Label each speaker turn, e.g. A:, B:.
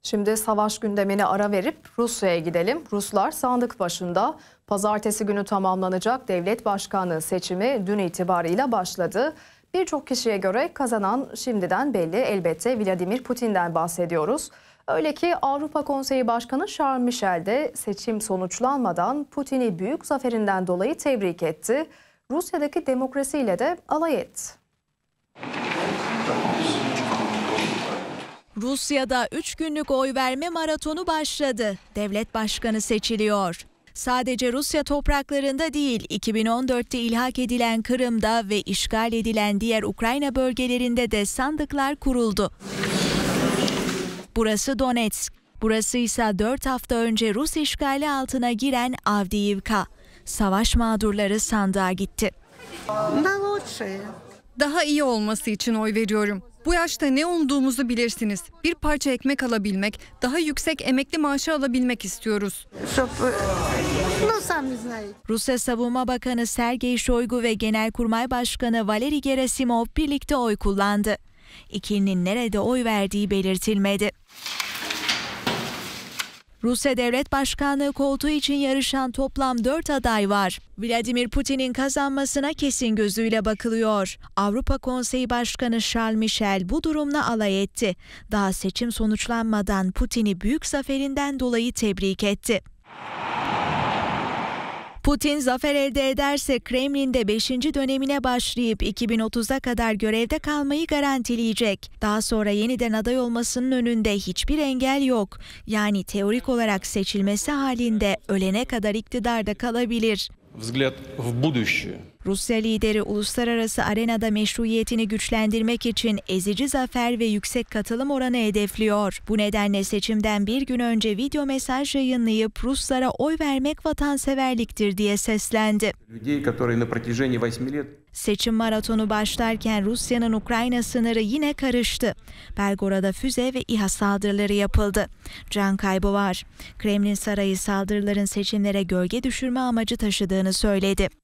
A: Şimdi savaş gündemine ara verip Rusya'ya gidelim. Ruslar sandık başında. Pazartesi günü tamamlanacak devlet başkanlığı seçimi dün itibariyle başladı. Birçok kişiye göre kazanan şimdiden belli. Elbette Vladimir Putin'den bahsediyoruz. Öyle ki Avrupa Konseyi Başkanı Charles Michel de seçim sonuçlanmadan Putin'i büyük zaferinden dolayı tebrik etti. Rusya'daki demokrasiyle de alay etti.
B: Rusya'da 3 günlük oy verme maratonu başladı. Devlet başkanı seçiliyor. Sadece Rusya topraklarında değil, 2014'te ilhak edilen Kırım'da ve işgal edilen diğer Ukrayna bölgelerinde de sandıklar kuruldu. Burası Donetsk. Burası ise 4 hafta önce Rus işgali altına giren Avdiivka. Savaş mağdurları sandığa gitti.
C: Daha iyi olması için oy veriyorum. Bu yaşta ne umduğumuzu bilirsiniz. Bir parça ekmek alabilmek, daha yüksek emekli maaşı alabilmek istiyoruz.
B: Rusya Savunma Bakanı Sergey Shoigu ve Genelkurmay Başkanı Valeri Gerasimov birlikte oy kullandı. İkilinin nerede oy verdiği belirtilmedi. Rusya Devlet Başkanlığı koltuğu için yarışan toplam 4 aday var. Vladimir Putin'in kazanmasına kesin gözüyle bakılıyor. Avrupa Konseyi Başkanı Charles Michel bu durumla alay etti. Daha seçim sonuçlanmadan Putin'i büyük zaferinden dolayı tebrik etti. Putin zafer elde ederse Kremlin'de 5. dönemine başlayıp 2030'a kadar görevde kalmayı garantileyecek. Daha sonra yeniden aday olmasının önünde hiçbir engel yok. Yani teorik olarak seçilmesi halinde ölene kadar iktidarda kalabilir.
D: Взгляд в будущее.
B: Rusya lideri uluslararası arenada meşruiyetini güçlendirmek için ezici zafer ve yüksek katılım oranı hedefliyor. Bu nedenle seçimden bir gün önce video mesaj yayınlayıp Ruslara oy vermek vatanseverliktir diye seslendi. Seçim maratonu başlarken Rusya'nın Ukrayna sınırı yine karıştı. Belgorad'a füze ve İHA saldırıları yapıldı. Can kaybı var. Kremlin Sarayı saldırıların seçimlere gölge düşürme amacı taşıdığını söyledi.